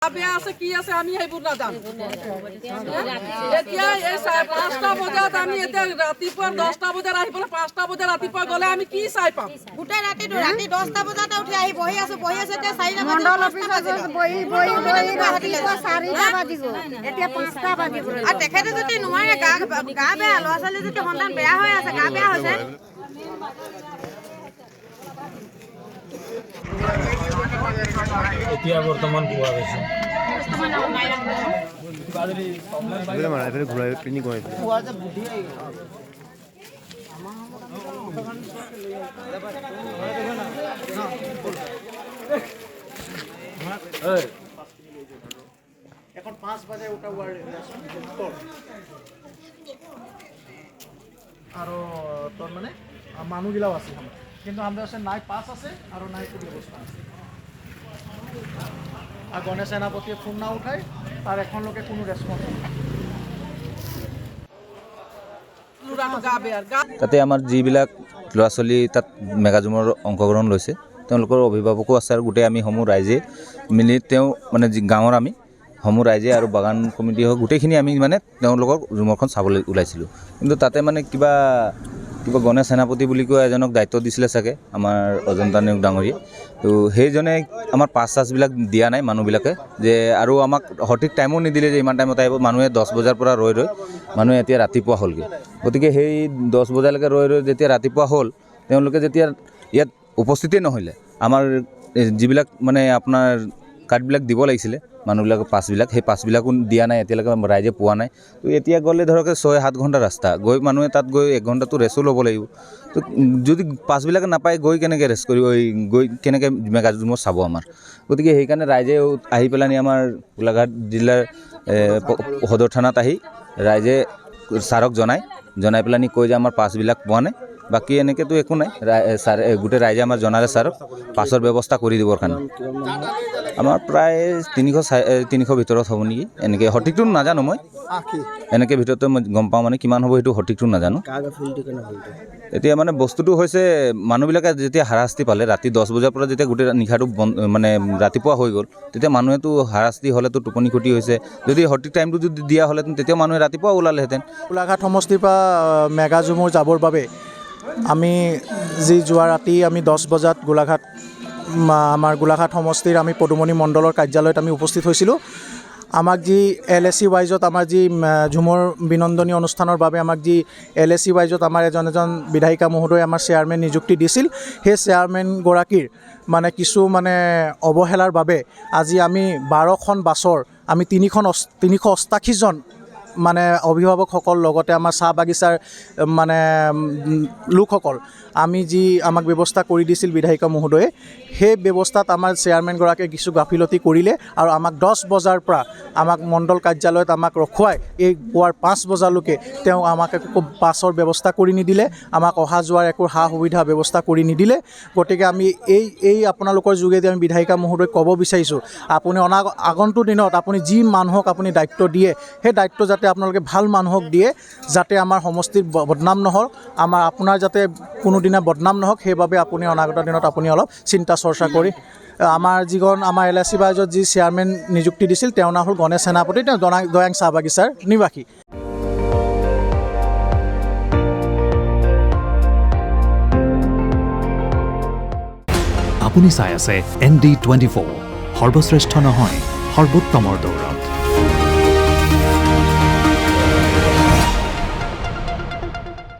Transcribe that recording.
বেয়া আছে কি আছে আমি সেইবোৰ নাজানো। এতিয়া এই 5টা বজাত আমি এতিয়া ৰাতিপুৱা 10টা বজাত আহি পেলাই 5টা বজাত ৰাতিপুৱা গ'লে আমি কি চাই পাম? গোটেই ৰাতি 10টা বজাতে উঠি আহি বহি আছো এতিয়া 4টা মণ্ডল অফিচত বহি ৰাতিপুৱা 4টা বাজি গ'ল, এতিয়া 5টা বাজি গ'ল। আৰু তেখেতে যদি নোৱাৰে গা বেয়া, ল'ৰা ছোৱালী যদি সন্তান বেয়া হৈ আছে, গা বেয়া হৈছে। এতিয়া বৰ্তমান পোৱা গৈছে এখন 5 বাজে ওটা ওয়াৰ্ড আৰু তোর মানে মানুহগিলাও আছে কিন্তু আমাদের আছে নাই পাস আছে আর নাই কোনো ব্যবস্থা আছে। আর গণেশ সেনাপতিয়ে ফোন না উঠায় তার এখন লোকে কোনো রেসপন্স তাতে আমাৰ যিবিলাক ল'ৰা ছোৱালী তাত মেগাজুমৰ অংশগ্ৰহণ লৈছে তেওঁলোকৰ অভিভাৱকো আছে আৰু গোটেই আমি সমূহ ৰাইজে মিলি মানে গাঁৱৰ আমি সমূহ ৰাইজে আৰু বাগান কমিটি হওক গোটেইখিনি আমি মানে তেওঁলোকৰ ঝুমৰখন চাবলৈ ওলাইছিলোঁ। কিন্তু তাতে মানে কিবা গণেশ সেনাপতি বুলি কোৱা এজনক দায়িত্ব দিছিলে চাগে আমাৰ অজন্তা নেওগ ডাঙৰীয়ে। তো সেইজনে আমাৰ পাছ-চাছবিলাক দিয়া নাই মানুহবিলাকে যে, আৰু আমাক সঠিক টাইমো নিদিলে যে ইমান টাইমত আহিব। মানুহে 10 বজাৰ পৰা ৰৈ মানুহে এতিয়া ৰাতিপুৱা হ'লগৈ। গতিকে সেই 10 বজালৈকে ৰৈ যেতিয়া ৰাতিপুৱা হ'ল, তেওঁলোকে যেতিয়া ইয়াত উপস্থিতেই নহ'লে আমাৰ যিবিলাক মানে আপোনাৰ কাৰ্ডবিলাক দিব লাগিছিলে মানুহবিলাকৰ পাছবিলাক, সেই পাছবিলাকো দিয়া নাই এতিয়ালৈকে ৰাইজে পোৱা নাই। তো এতিয়া গ'লে ধৰক 6-7 ঘণ্টা ৰাস্তা গৈ মানুহে তাত গৈ 1 ঘণ্টাটো ৰেষ্টো ল'ব লাগিব। তো যদি পাছবিলাকে নাপায় গৈ কেনেকৈ ৰেষ্ট কৰিব, গৈ কেনেকৈ মেগাজুমৰ চাব আমাৰ। গতিকে সেইকাৰণে ৰাইজে আহি পেলাই আমাৰ গোলাঘাট জিলাৰ সদৰ থানাত আহি ৰাইজে ছাৰক জনাই পেলাই কৈ যে আমাৰ পাছবিলাক পোৱা নাই। বাকী এনেকৈতো একো নাই, ছাৰে গোটেই ৰাইজে আমাৰ জনালে ছাৰক পাছৰ ব্যৱস্থা কৰি দিবৰ কাৰণে। আমাৰ প্ৰায় 300 ভিতৰত হ'ব নেকি, এনেকৈ সঠিকটো নাজানো মই, এনেকৈ ভিতৰতে মই গম পাওঁ মানে কিমান হ'ব সেইটো সঠিকটো নাজানো। এতিয়া মানে বস্তুটো হৈছে মানুহবিলাকে যেতিয়া হাৰাশাস্তি পালে ৰাতি 10 বজাৰ পৰা যেতিয়া গোটেই নিশাটো মানে ৰাতিপুৱা হৈ গ'ল, তেতিয়া মানুহেতো হাৰাশাস্তি হ'লেতো টোপনি ক্ষতি হৈছে। যদি সঠিক টাইমটো যদি দিয়া হ'লেহেঁতেন তেতিয়া মানুহে ৰাতিপুৱা ওলালেহেঁতেন। গোলাঘাট সমষ্টিৰ পৰা মেগাজুমৰ যাবৰ বাবে আমি যোৱা ৰাতি আমি 10 বজাত আমাৰ গোলাঘাট সমষ্টিৰ আমি পদুমণি মণ্ডলৰ কাৰ্যালয়ত আমি উপস্থিত হৈছিলোঁ। আমাক যি LAC ৱাইজত আমাৰ যি ঝুমৰ বিনন্দনী অনুষ্ঠানৰ বাবে আমাক যি LAC ৱাইজত আমাৰ এজন বিধায়িকা মহোদয় আমাৰ চেয়াৰমেন নিযুক্তি দিছিল, সেই চেয়াৰমেনগৰাকীৰ মানে কিছু মানে অৱহেলাৰ বাবে আজি আমি 12খন বাছৰ আমি 388 জন মানে অভিভাৱকসকল লগতে আমাৰ চাহ বাগিচাৰ মানে লোকসকল আমি যি আমাক ব্যৱস্থা কৰি দিছিল বিধায়িকা মহোদয়ে, সেই ব্যৱস্থাত আমাৰ চেয়াৰমেনগৰাকীয়ে কিছু গাফিলতি কৰিলে আৰু আমাক 10 বজাৰ পৰা আমাক মণ্ডল কাৰ্যালয়ত আমাক ৰখুৱাই এই পুৱাৰ 5 বজালৈকে তেওঁ আমাক একো বাছৰ ব্যৱস্থা কৰি নিদিলে, আমাক অহা যোৱাৰ একো সা সুবিধা ব্যৱস্থা কৰি নিদিলে। গতিকে আমি এই আপোনালোকৰ যোগেদি আমি বিধায়িকা মহোদয়ক ক'ব বিচাৰিছোঁ, আপুনি আগন্তুক দিনত আপুনি যি মানুহক আপুনি দায়িত্ব দিয়ে সেই দায়িত্ব যাতে আপোনালোকে ভাল মানুহক দিয়ে, যাতে আমাৰ সমষ্টিৰ বদনাম নহওক, আপোনাৰ যাতে কোনোদিনা বদনাম নহওক, সেইবাবে আপুনি অনাগত দিনত আপুনি অলপ চিন্তা চৰ্চা কৰি আমাৰ আমাৰ LAC ৱাইজত যি চেয়াৰমেন নিযুক্তি দিছিল তেওঁৰ নাম হ'ল গণেশ সেনাপতি, তেওঁ দয়াং চাহ বাগিচাৰ নিবাসী। আপুনি চাই আছে ND24, সৰ্বশ্ৰেষ্ঠ নহয় সৰ্বোত্তমৰ দৌৰ।